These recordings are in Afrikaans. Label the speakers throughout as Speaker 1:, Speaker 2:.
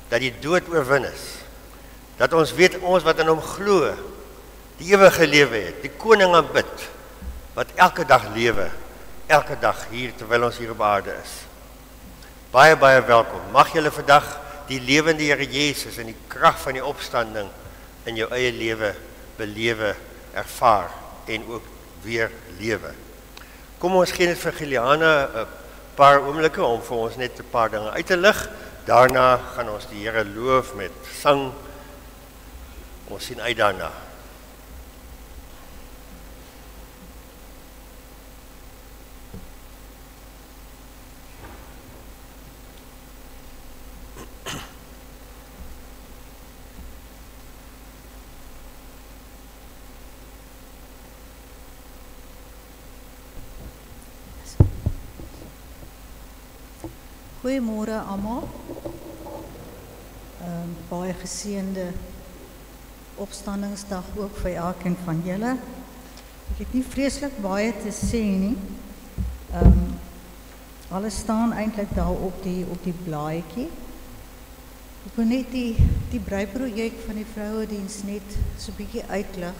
Speaker 1: dat die dood oorwin is. Dat ons weet, ons wat in hom glo, die ewige lewe het, die koning aanbid, wat elke dag lewe, elke dag hier, terwyl ons hier op aarde is. Baie, baie welkom. Mag julle vandag die lewende Here Jesus en die krag van die opstanding in jou eie lewe belewe, ervaar en ook weer lewe. Kom ons gee net vir Giliana 'n paar oomblikke om vir ons net 'n paar dinge uit te lig. Daarna gaan ons die Here loof met sang. Ons sien uit daarna.
Speaker 2: Goeiemôre almal. Baie geseënde opstandingsdag ook vir elkeen van julle. Ek het nie vreeslik baie te sê nie. Alles staan eintlik daar op die blaadjie. Ek wil net die breiprojek van die vrouediens net so 'n bietjie uitlig.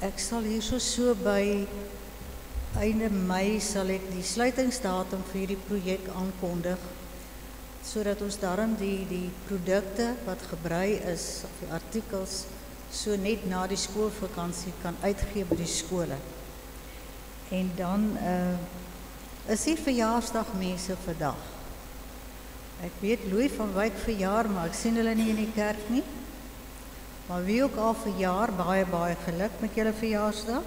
Speaker 2: Ek sal hierso so by einde Mei sal ek die sluitingsdatum vir hierdie projek aankondig, sodat ons daarom die produkte wat gebrei is, of die artikels, so net na die skoolvakansie kan uitgee by die skole. En dan is die verjaarsdag mense vandag. Ek weet Louis van Wyk verjaar, maar ek sien hulle nie in die kerk nie. Maar wie ook al verjaar, baie, baie geluk met julle verjaarsdag.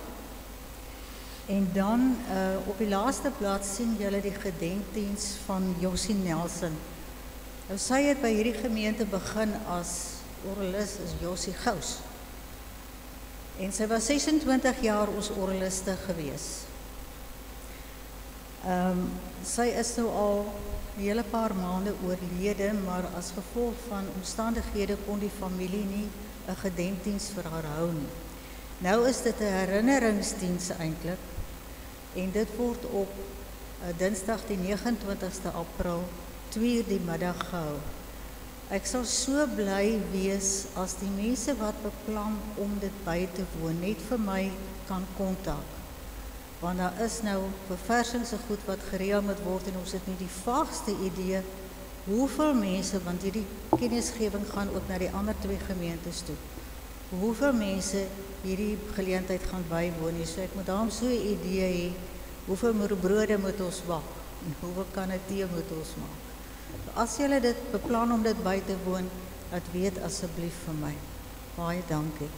Speaker 2: En dan op die laaste blad sien julle die gedenkdiens van Josie Nelson. Nou sy het by hierdie gemeente begin as orgelis, is Josie Gous. En sy was 26 jaar ons orgeliste gewees. Sy is nou al 'n hele paar maande oorlede, maar as gevolg van omstandighede kon die familie nie 'n gedenkdiens vir haar hou nie. Nou is dit 'n herinneringsdiens eintlik. En dit word op Dinsdag die 29ste April 2:00 die middag gehou. Ek sal so bly wees as die mense wat beplan om dit by te woon net vir my kan kontak. Want daar is nou beversingse goed wat gereël moet word en ons het nie die vaagste idee hoeveel mense, want hierdie kennisgewing gaan ook na die ander 2 gemeentes toe. Hoeveel mense hierdie geleentheid gaan bywoon nie. So ek moet daarom so 'n idee hê, hoeveel brode moet ons bak en hoeveel kanne tee moet ons maak. So as julle dit beplan om dit by te woon, laat weet asseblief vir my. Baie dankie.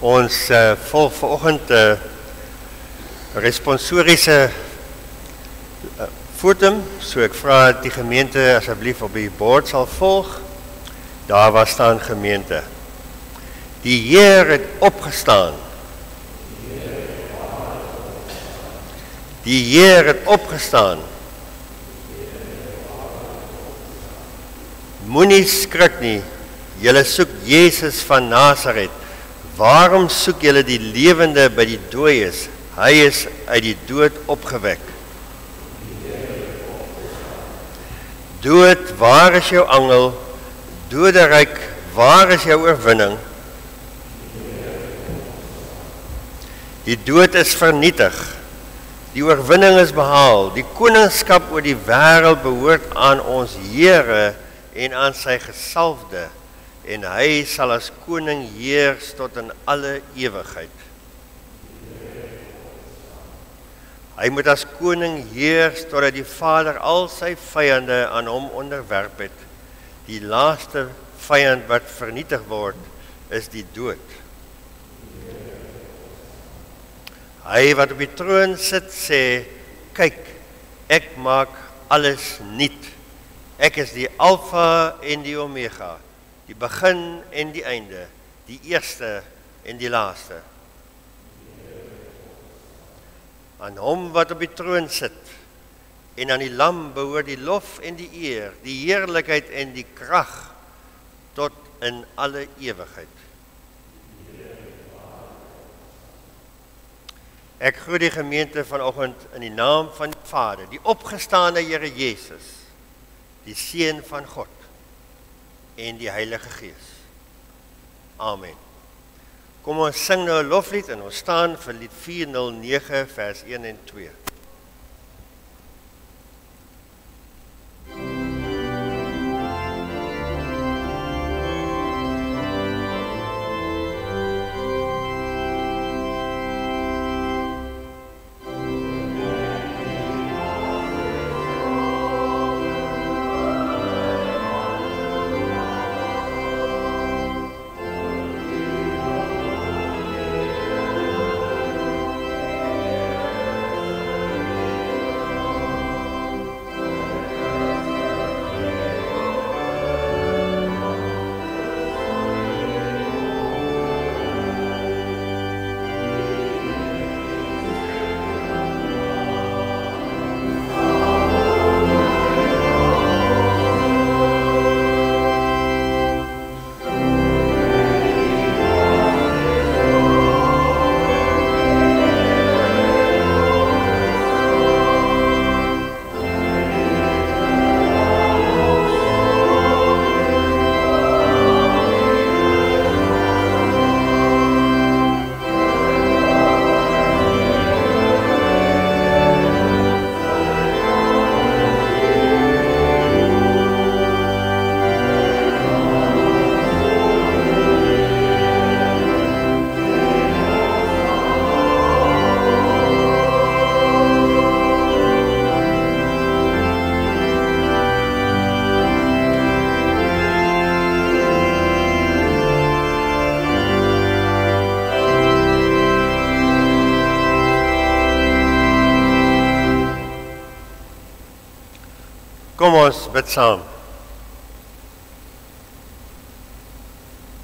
Speaker 1: Ons volg vanoggend responsoriese fotum, so ek vra die gemeente asseblief op die bord sal volg. Daar was staan gemeente. Die Heer het opgestaan. Die Heer het opgestaan. Moenie skrik nie, julle soek Jezus van Nazareth. Waarom soek julle die lewende by die dooies? Hy is uit die dood opgewek. Dood, waar is jou angel? Doderyk, waar is jou oorwinning? Die dood is vernietig. Die oorwinning is behaal. Die koningskap oor die wêreld behoort aan ons Here en aan sy gesalfde. En hy sal as koning heers tot in alle ewigheid. Hy moet as koning heers totdat die Vader al sy vyande aan hom onderwerp het. Die laaste vyand wat vernietig word, is die dood. Hy wat op die troon sit sê, kyk, ek maak alles nuut. Ek is die Alfa en die Omega, die begin en die einde, die eerste en die laaste. Aan hom wat op die troon sit, en aan die Lam behoort die lof en die eer, die heerlikheid en die krag, tot in alle ewigheid. Ek groet die gemeente vanoggend in die naam van die Vader, die opgestaane Here Jesus, die Seun van God en die Heilige Gees. Amen. Kom ons sing nou 'n loflied en ons staan vir lied 409 vers 1 en 2. Kom ons bid saam.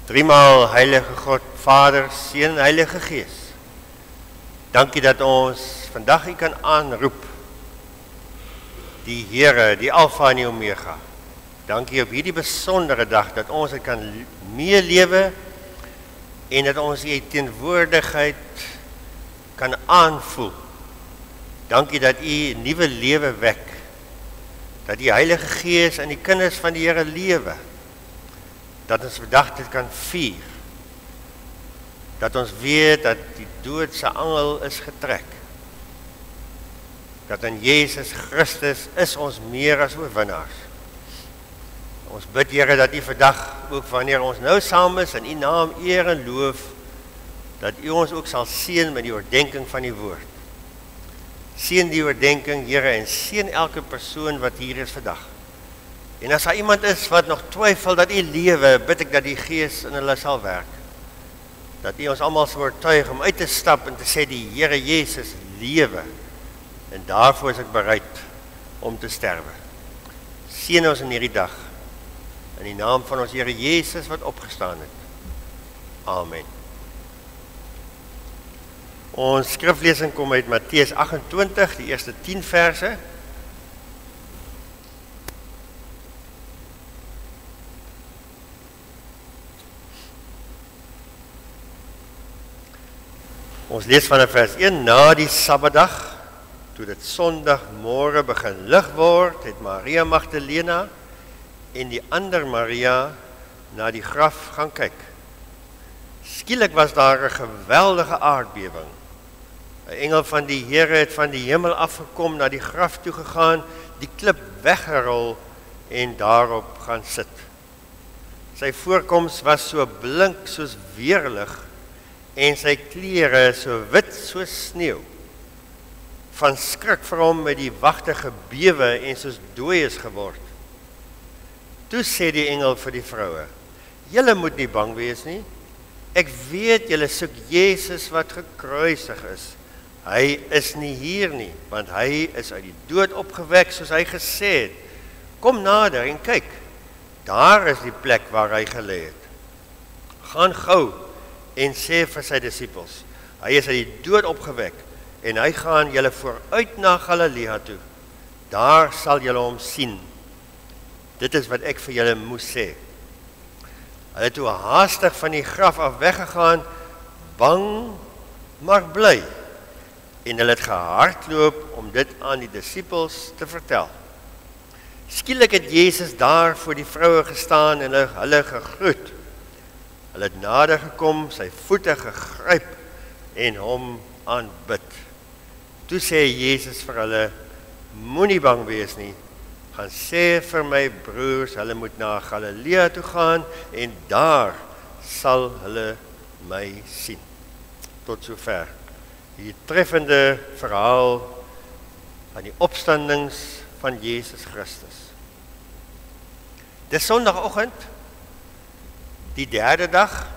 Speaker 1: Driemaal Heilige God, Vader, Seun en Heilige Gees. Dankie dat ons vandag U kan aanroep. Die Here, die Alfa en die Omega. Dankie op hierdie besondere dag dat ons dit kan meelewe en dat ons U teenwoordigheid kan aanvoel. Dankie dat U nuwe lewe wek. Dat die Heilige Gees in die kinders van die Here lewe, dat ons vandag dit kan vier, dat ons weet dat die doodse angel is getrek, dat in Jesus Christus is ons meer as oorwinnaars. Ons bid Here dat U vandag ook wanneer ons nou saam is in U naam eer en loof, dat U ons ook sal seën met die oordeenking van die woord. Seën die oordeenking, Here, en seën elke persoon wat hier is vandag. En as daar iemand is wat nog twyfel dat U lewe, bid ek dat die Gees in hulle sal werk. Dat U ons almal sal oortuig om uit te stap en te sê die Here Jesus lewe. En daarvoor is ek bereid om te sterwe. Seën ons in hierdie dag. In die naam van ons Here Jesus wat opgestaan het. Amen. Ons skriflesing kom uit Matteus 28, die eerste 10 verse. Ons lees vanaf vers 1, na die Sabbatdag, toe dit Sondagmôre begin lig word, het Maria Magdalena en die ander Maria na die graf gaan kyk. Skielik was daar 'n geweldige aardbewing. 'n Engel van die Here het van die hemel afgekom, na die graf toe gegaan, die klip weggerol en daarop gaan sit. Sy voorkoms was so blink soos weerlig en sy klere so wit soos sneeu. Van skrik vir hom met die wagte gebewe en soos dooies geword. Toe sê die engel vir die vroue: "Julle moet nie bang wees nie. Ek weet julle soek Jesus wat gekruisig is. Hy is nie hier nie, want hy is uit die dood opgewek soos hy gesê het. Kom nader en kyk. Daar is die plek waar hy gelê het. Gaan gou en sê vir sy disippels: hy is uit die dood opgewek en hy gaan julle vooruit na Galilea toe. Daar sal julle hom sien. Dit is wat ek vir julle moes sê." Hulle het toe haastig van die graf af weggegaan, bang maar bly. En hulle het gehardloop om dit aan die disippels te vertel. Skielik het Jesus daar voor die vroue gestaan en hulle gegroet. Hulle het nader gekom, sy voete gegryp en hom aanbid. Toe sê Jesus vir hulle: "Moenie bang wees nie. Gaan sê vir my broers, hulle moet na Galilea toe gaan en daar sal hulle my sien." Tot sover die treffende verhaal van die opstandings van Jesus Christus. Dis Sondagoggend, die 3de dag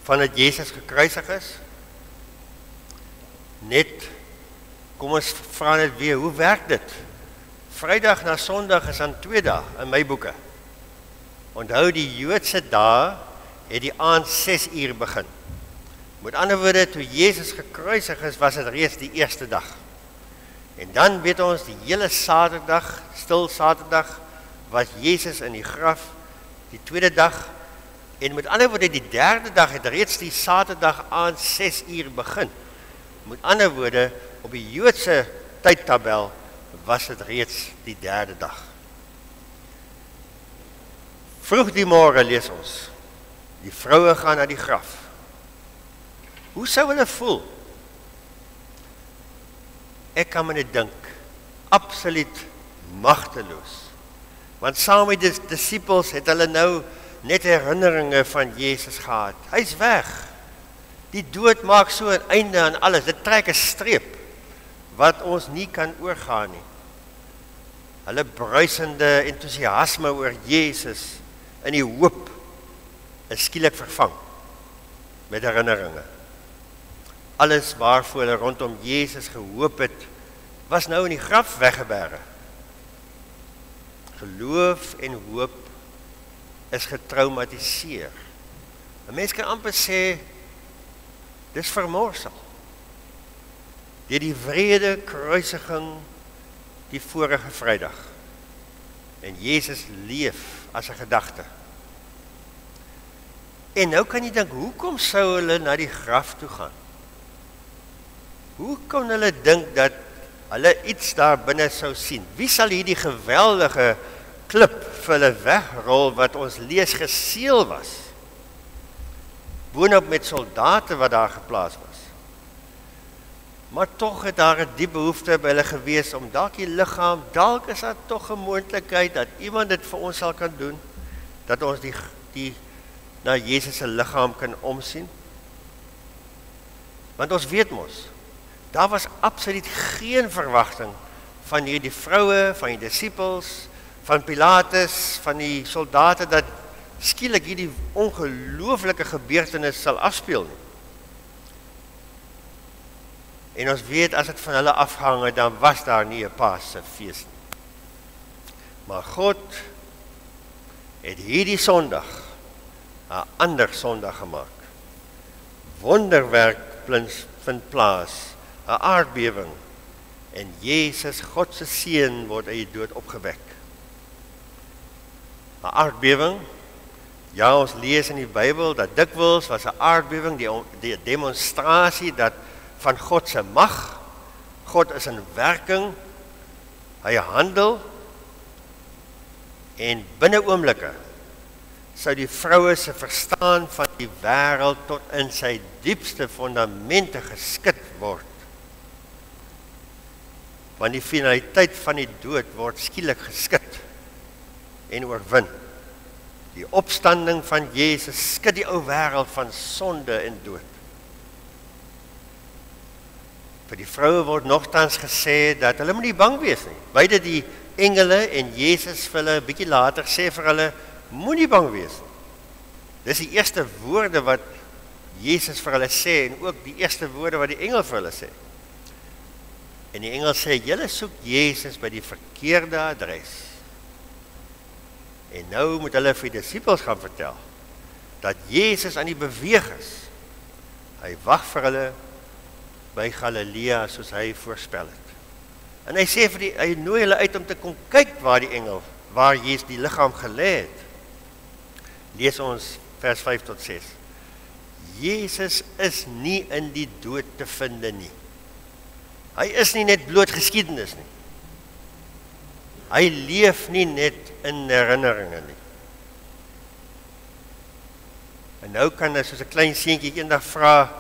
Speaker 1: vandat Jesus gekruisig is. Net, kom ons vra net weer, hoe werk dit? Vrydag na Sondag is aan 2 dae in my boeke. Onthou, die Joodse dae het die aand 6 uur begin. Met ander woorde, toe Jesus gekruisig is, was dit reeds die eerste dag. En dan weet ons, die hele Saterdag, stil Saterdag, was Jesus in die graf, die 2de dag. En met ander woorde, die 3de dag het reeds die Saterdag aand 6 uur begin. Met ander woorde, op die Joodse tydtabel was dit reeds die 3de dag. Vroeg die môre lees ons, die vroue gaan na die graf. Hoe sou hulle voel? Ek kan my net dink, absoluut magteloos. Want saam met die disippels het hulle nou net herinneringe van Jesus gehad. Hy's weg. Die dood maak so 'n einde aan alles. Dit trek 'n streep wat ons nie kan oorgaan nie. Hulle bruisende entoesiasme oor Jesus in die hoop is skielik vervang met herinneringe. Alles waarvoor hulle rondom Jesus gehoop het, was nou in die graf weggeberge. Geloof en hoop is getraumatiseer. 'n Mens kan amper sê, dis vermorsel. Deur die wrede kruisiging die vorige Vrydag. En Jesus leef as 'n gedagte. En nou kan jy dink, hoekom sou hulle na die graf toe gaan? Hoe kon hulle dink dat hulle iets daar binne sou sien? Wie sal hierdie geweldige klip vir hulle wegrol wat ons lees geseël was? Boonop met soldate wat daar geplaas was. Maar tog het daar 'n diep behoefte by hulle gewees om dalk die liggaam, dalk is daar tog 'n moontlikheid dat iemand dit vir ons sal kan doen, dat ons die na Jesus se liggaam kan omsien. Want ons weet mos, daar was absoluut geen verwagting van hierdie vroue, van die disippels, van Pilatus, van die soldate, dat skielik hierdie ongelooflike gebeurtenis sal afspeel nie. En ons weet, as dit van hulle afhang het, dan was daar nie 'n Paasfees nie. Maar God het hierdie Sondag 'n ander Sondag gemaak. Wonderwerk vind plaas, 'n aardbewing, en Jesus, God se seun, word uit die dood opgewek. 'n Aardbewing, ja, ons lees in die Bybel dat dikwels was 'n aardbewing die demonstrasie dat van God se mag. God is in werking, hy handel, En binne oomblikke sou die vroue se verstaan van die wêreld tot in sy diepste fondamente geskit word. Want die finaliteit van die dood word skielik geskit en oorwin. Die opstanding van Jesus skud die ou wêreld van sonde en dood. Vir die vroue word nogtans gesê dat hulle moet nie bang wees nie. Beide die engele en Jesus vir hulle 'n bietjie later sê vir hulle, moenie bang wees nie. Dis die eerste woorde wat Jesus vir hulle sê en ook die eerste woorde wat die engel vir hulle sê. En die engel sê, julle soek Jesus by die verkeerde adres. En nou moet hulle vir die disippels gaan vertel dat Jesus aan die beweeg is. Hy wag vir hulle by Galilea soos hy voorspel het. En hy sê hy nooi hulle uit om te kom kyk waar Jesus die liggaam gelê het. Lees ons vers 5 tot 6. Jesus is nie in die dood te vind nie. Hy is nie net bloot geskiedenis nie. Hy leef nie net in herinneringe nie. En nou kan hy soos 'n klein seentjie eendag vra,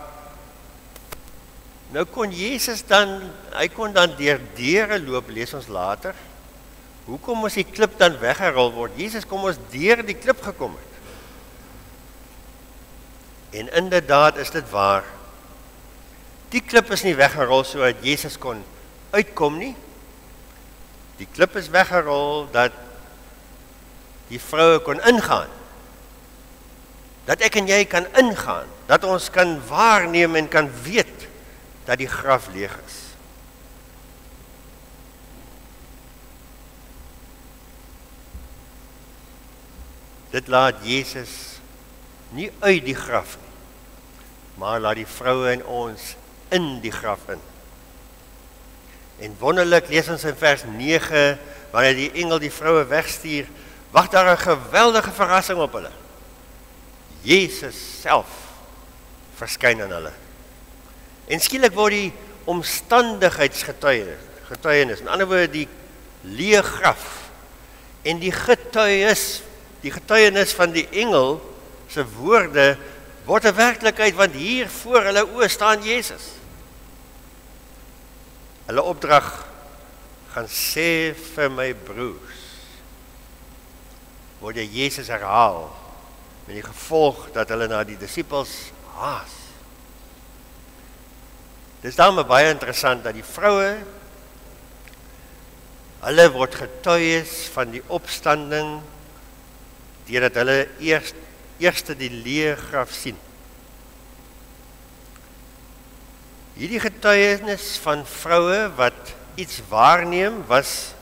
Speaker 1: nou kon Jesus hy kon dan deur deure loop, lees ons later. Hoekom moes die klip dan weggerol word? Jesus kom ons deur die klip gekom het. En inderdaad is dit waar. Die klip is nie weggerol sodat Jesus kon uitkom nie. Die klip is weggerol dat die vroue kon ingaan. Dat ek en jy kan ingaan. Dat ons kan waarneem en kan weet dat die graf leeg is. Dit laat Jesus nie uit die graf nie, maar laat die vroue en ons in die graf in. En wonderlik lees ons in vers 9, wanneer die engel die vroue wegstuur, wag daar 'n geweldige verrassing op hulle. Jesus self verskyn aan hulle. En skielik word die omstandigheidsgetuienis, in ander woorde die leë graf, en die getuienis van die engel se woorde word 'n werklikheid, want hier voor hulle oë staan Jesus. Hulle opdrag, gaan sê vir my broers, word Jesus herhaal, met die gevolg dat hulle na die disippels haas. Dis daarom baie interessant dat die vroue, hulle word getuies van die opstanding, deurdat hulle eerste die leë graf sien. Hierdie getuienis van vroue wat iets waarneem, was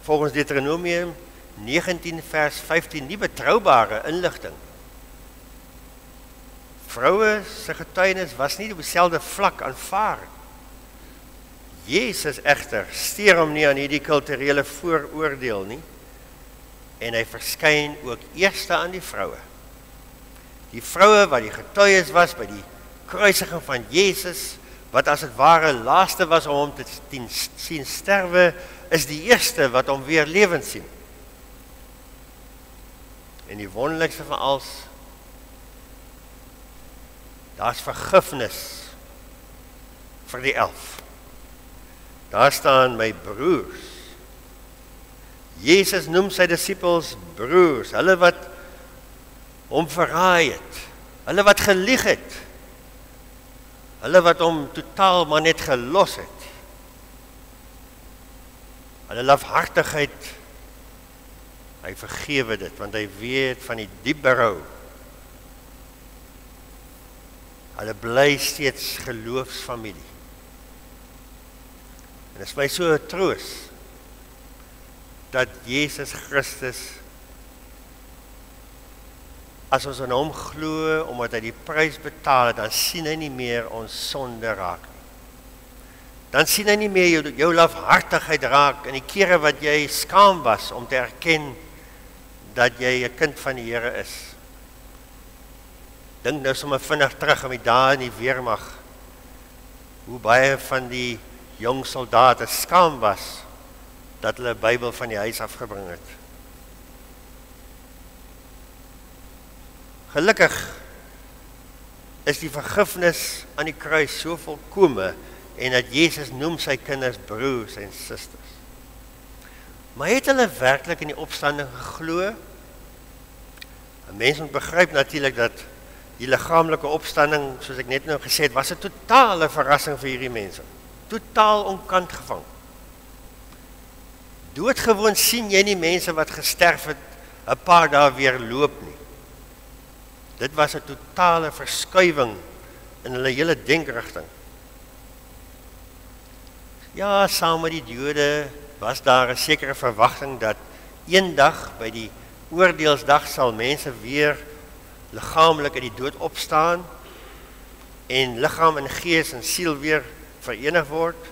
Speaker 1: volgens Deuteronomium 19 vers 15 nie betroubare inligting. Vroue se getuienis was nie op dieselfde vlak aanvaar. Jesus egter steur hom nie aan hierdie kulturele vooroordeel nie, en hy verskyn ook eerste aan die vroue. Die vroue wat die getuies was by die kruisiging van Jesus, wat as het ware laaste was om hom te sien sterwe, is die eerste wat hom weer lewend sien. En die wonderlikste van alles, daar's vergifnis vir die 11. Daar staan my broers. Jesus noem sy disippels broers, hulle wat hom verraai het, hulle wat gelieg het, hulle wat hom totaal maar net gelos het. Hulle lafhartigheid, hy vergewe dit, want hy weet van die diep berou. Hulle bly steeds geloofsfamilie. En dit is my so 'n troos, dat Jesus Christus, as ons aan hom glo, omdat hy die prys betaal het, dan sien hy nie meer ons sonde raak nie. Dan sien hy nie meer jou lafhartigheid raak, en die kere wat jy skaam was, om te erken, dat jy 'n kind van die Here is. Dink nou sommer vinnig terug aan die dae in die weermag, hoe baie van die jong soldate skaam was, dat hulle 'n Bybel van die huis afgebring het. Gelukkig is die vergifnis aan die kruis so volkome en dat Jesus noem sy kinders broers en susters. Maar het hulle werklik in die opstanding geglo? 'n Mens moet begryp natuurlik dat die liggaamlike opstanding, soos ek net nou gesê het, was 'n totale verrassing vir hierdie mense. Totaal onkant gevang. Doodgewoon sien jy nie mense wat gesterf het 'n paar dae weer loop nie. Dit was 'n totale verskuiwing in hulle hele denkrigting. Ja, saam met die Jode was daar 'n sekere verwagting dat eendag by die oordeelsdag sal mense weer liggaamlik uit die dood opstaan en liggaam en gees en siel weer verenig word.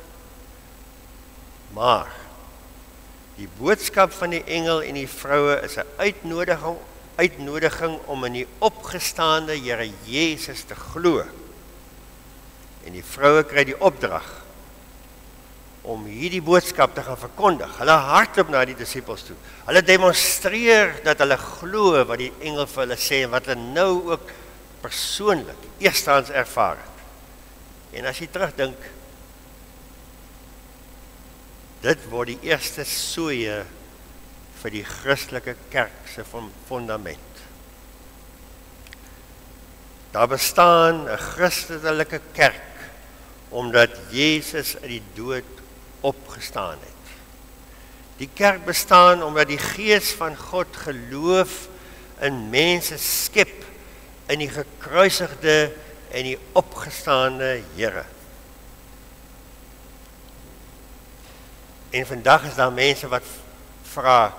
Speaker 1: Maar die boodskap van die engel en die vroue is 'n uitnodiging om in die opgestaande Here Jesus te glo. En die vroue kry die opdrag om hierdie boodskap te gaan verkondig. Hulle hardloop na die disippels toe. Hulle demonstreer dat hulle glo wat die engel vir hulle sê en wat hulle nou ook persoonlik eerstehands ervaar het. En as jy terugdink, dit word die eerste soeie vir die Christelike kerk se fundament. Daar bestaan 'n Christelike kerk omdat Jesus uit die dood opgestaan het. Die kerk bestaan omdat die Gees van God geloof in mense skep in die gekruisigde en die opgestaande Here. En vandag is daar mense wat vra,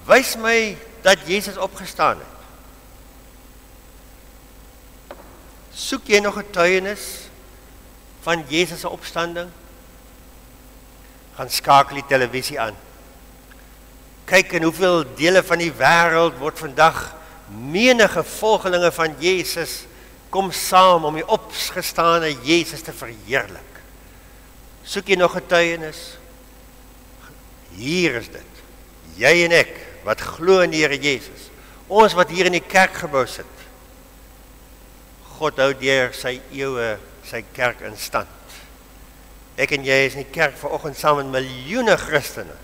Speaker 1: wys my dat Jesus opgestaan het. Soek jy nog getuienis van Jesus se opstanding? Gaan skakel die televisie aan. Kyk in hoeveel dele van die wêreld word vandag menige volgelinge van Jesus kom saam om die opgestane Jesus te verheerlik. Soek jy nog getuienis? Hier is dit. Jy en ek wat glo in die Here Jesus. Ons wat hier in die kerkgebou sit. God hou deur sy eeue sy kerk in stand. Ek en jy is in die kerk vanoggend saam met miljoene Christene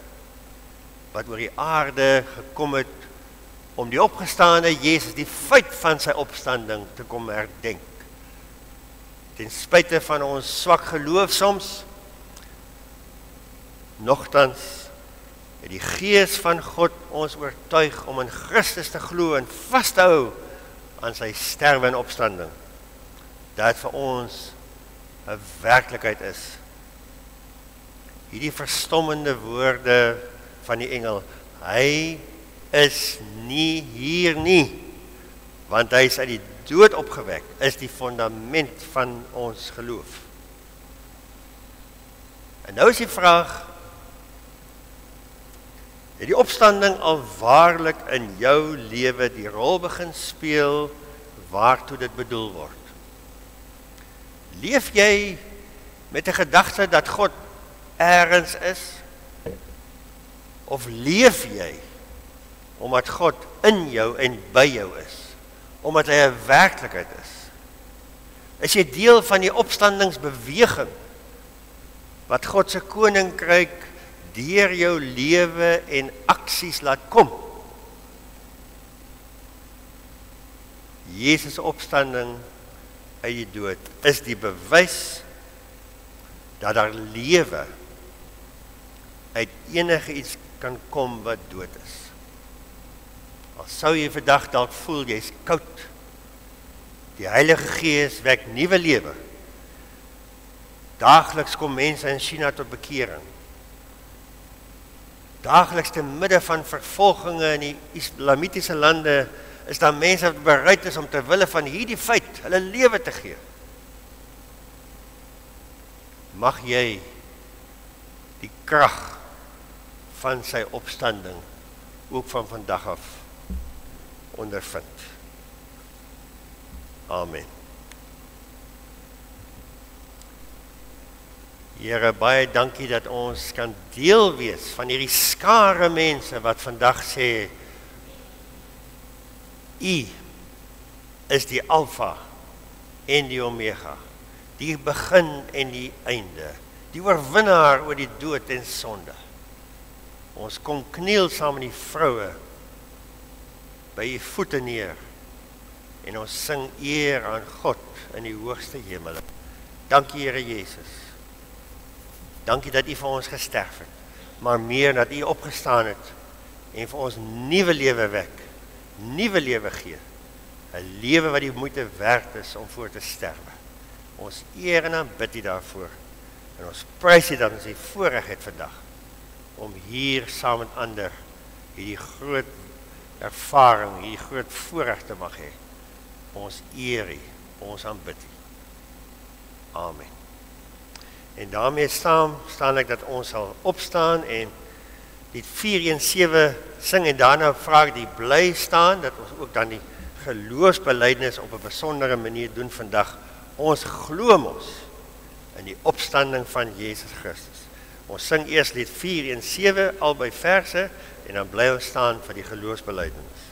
Speaker 1: wat oor die aarde gekom het om die opgestane Jesus, die feit van sy opstanding te kom herdenk. Ten spyte van ons swak geloof soms, nogtans het die Gees van God ons oortuig om in Christus te glo en vas te hou aan sy sterwe en opstanding. Dat vir ons 'n werklikheid is. Hierdie verstommende woorde van die engel, hy is nie hier nie, want hy is uit die dood opgewek, is die fundament van ons geloof. En nou is die vraag, het die opstanding al waarlik in jou lewe die rol begin speel waartoe dit bedoel word? Leef jy met 'n gedagte dat God ergens is? Of leef jy omdat God in jou en by jou is? Omdat hy 'n werklikheid is? Is jy deel van die opstandingsbeweging wat God se koninkryk deur jou lewe en aksies laat kom? Jesus se opstanding uit die dood is die bewys dat daar lewe uit enige iets kan kom wat dood is. Al sou jy vandag dalk voel jy's koud, die Heilige Gees wek nuwe lewe. Daagliks kom mense in China tot bekering. Daagliks te midde van vervolginge in die islamitiese lande is daar mense wat bereid is om ter wille van hierdie feit hulle lewe te gee. Mag jy die krag van sy opstanding ook van vandag af ondervind. Amen. Here, baie dankie dat ons kan deel wees van hierdie skare mense wat vandag sê, U is die Alfa en die Omega, die begin en die einde, die oorwinnaar oor die dood en sonde. Ons kom kniel saam met die vroue by u voete neer en ons sing eer aan God in die hoogste hemel. Dankie Here Jesus. Dankie dat u vir ons gesterf het, maar meer dat u opgestaan het en vir ons nuwe lewe wek, nuwe lewe gee. 'n lewe wat die moeite werd is om voor te sterwe. Ons eer en aanbid u daarvoor. En ons prys u dat ons die voorreg het vandag om hier saam met ander hierdie groot ervaring, hierdie groot voorreg te mag hê. Ons eer u, ons aanbid u. Amen. En daarmee staan ek dat ons sal opstaan en die 417 sing en daarna vra ek die bly staan, dat ons ook dan die geloofsbelijdenis op 'n besondere manier doen vandag. Ons glo mos in die opstanding van Jesus Christus. Ons sing eers lied 417 albei verse en dan bly ons staan vir die geloofsbelijdenis.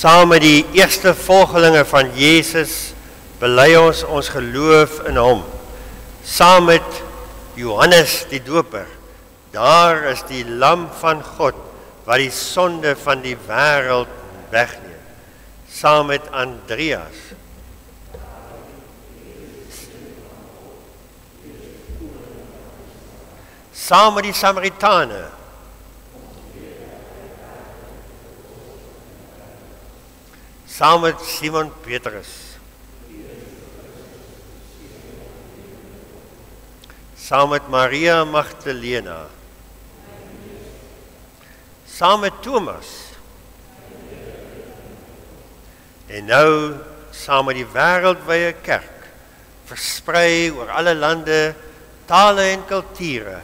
Speaker 1: Saam met die eerste volgelinge van Jesus bely ons geloof in hom. Saam met Johannes die Doper. Daar is die lam van God wat die sonde van die wêreld wegneem. Saam met Andreas. Saam met die Samaritane. Saam met Simon Petrus. Saam met Maria Magdalena. Saam met Thomas. En nou saam met die wêreldwye kerk, versprei oor alle lande, tale en kulture.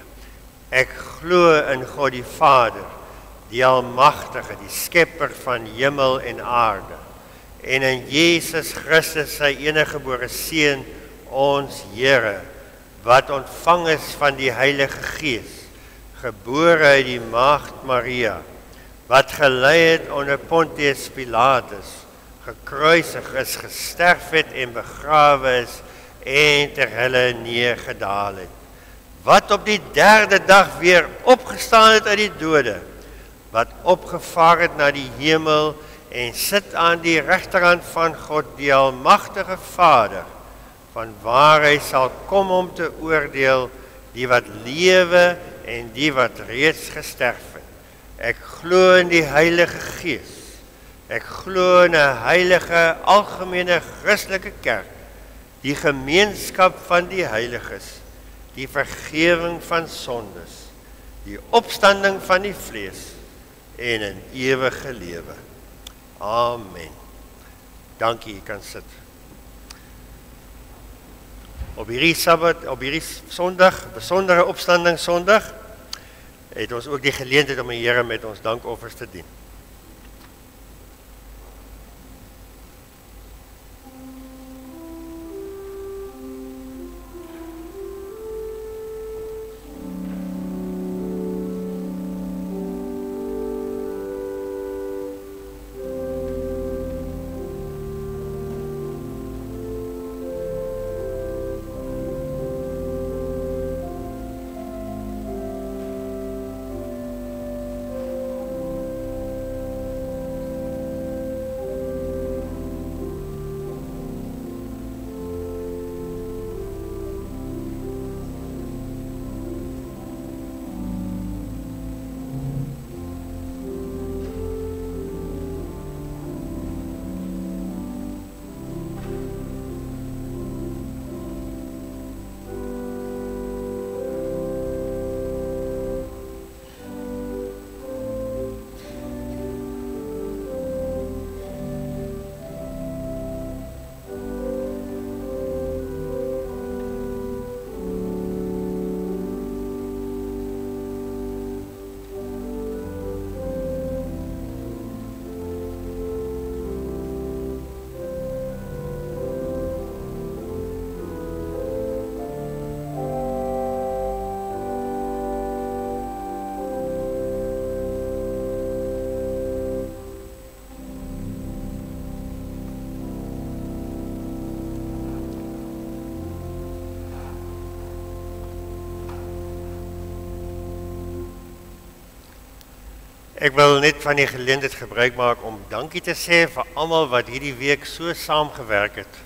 Speaker 1: Ek glo in God die Vader, die Almagtige, die Skepper van hemel en aarde. En in Jesus Christus, sy eniggebore Seun, ons Here, wat ontvang is van die Heilige Gees, gebore uit die Maagd Maria, wat gelei het onder Pontius Pilatus, gekruisig is, gesterf het en begrawe is en ter helle neergedaal het, wat op die 3de dag weer opgestaan het uit die dode, wat opgevaar het na die hemel en sit aan die regterhand van God, die Almagtige Vader, van waar hy sal kom om te oordeel, die wat lewe en die wat reeds gesterf het. Ek glo in die Heilige Gees. Ek glo in 'n heilige, algemene Christelike kerk, die gemeenskap van die heiliges, die vergewing van sondes, die opstanding van die vlees en 'n ewige lewe. Amen. Dankie, jy kan sit. Op hierdie Sabbat, op hierdie Sondag, besondere opstanding Sondag, het ons ook die geleentheid om die Here met ons dankoffers te dien. Ek wil net van die geleentheid gebruik maak om dankie te sê vir almal wat hierdie week so saamgewerk het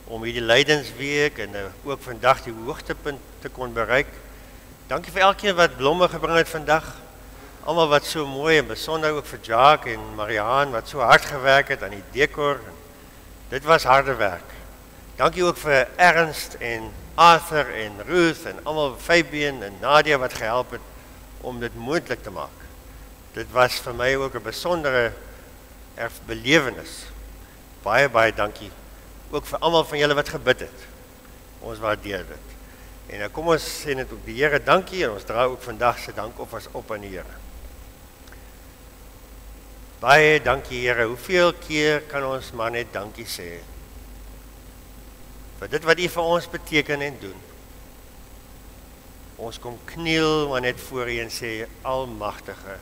Speaker 1: om hierdie lydensweek en ook vandag die hoogtepunt te kon bereik. Dankie vir elkeen wat blomme gebring het vandag. Almal wat so mooi en besonder ook vir Jacques en Marianne wat so hard gewerk het aan die dekor. Dit was harde werk. Dankie ook vir Ernst en Arthur en Ruth en almal, Fabian en Nadia wat gehelp het om dit moontlik te maak. Dit was vir my ook 'n besondere belewenis. Baie, baie dankie. Ook vir almal van julle wat gebid het. Ons waardeer dit. En nou kom ons sê net ook die Here dankie en ons dra ook vandag se dankoffers op aan die Here. Baie dankie Here. Hoeveel keer kan ons maar net dankie sê vir dit wat U vir ons beteken en doen. Ons kom kniel maar net voor U en sê Almagtige,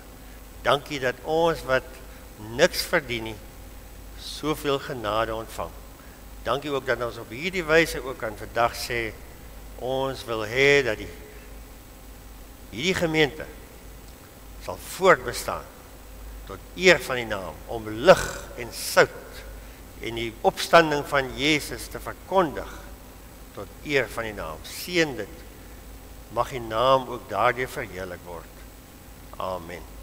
Speaker 1: dankie dat ons wat niks verdien nie, soveel genade ontvang. Dankie ook dat ons op hierdie wyse ook aan vandag sê, ons wil hê dat hierdie gemeente sal voortbestaan tot eer van die naam, om lig en sout en die opstanding van Jesus te verkondig tot eer van die naam. Seën dit, mag die naam ook daardeur verheerlik word. Amen.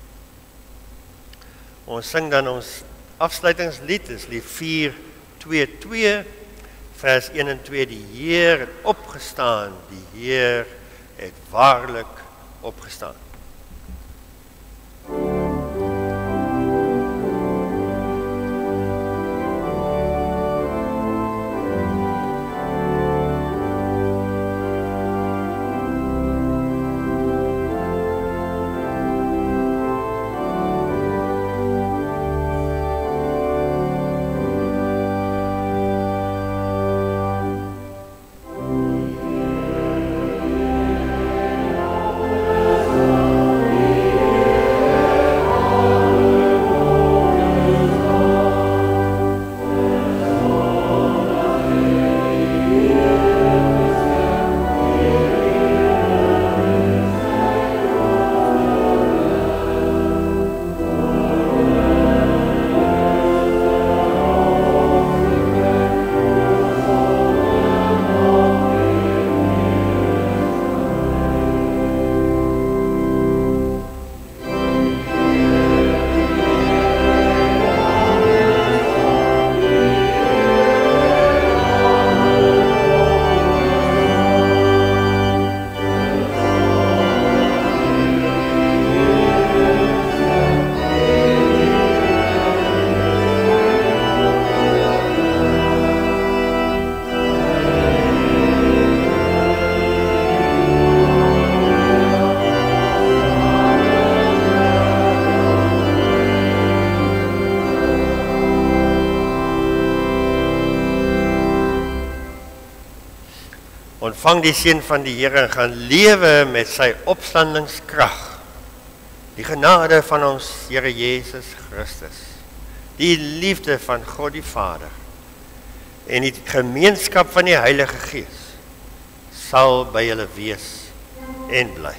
Speaker 1: Ons sing dan ons afsluitingslied, is lied 422, vers 1 en 2. Die Heer het opgestaan, die Heer het waarlik opgestaan.
Speaker 3: Amen.
Speaker 1: ontvang die seën van die Here en gaan lewe met sy opstandingskrag. Die genade van ons Here Jesus Christus, die liefde van God die Vader en die gemeenskap van die Heilige Gees sal by julle wees en bly.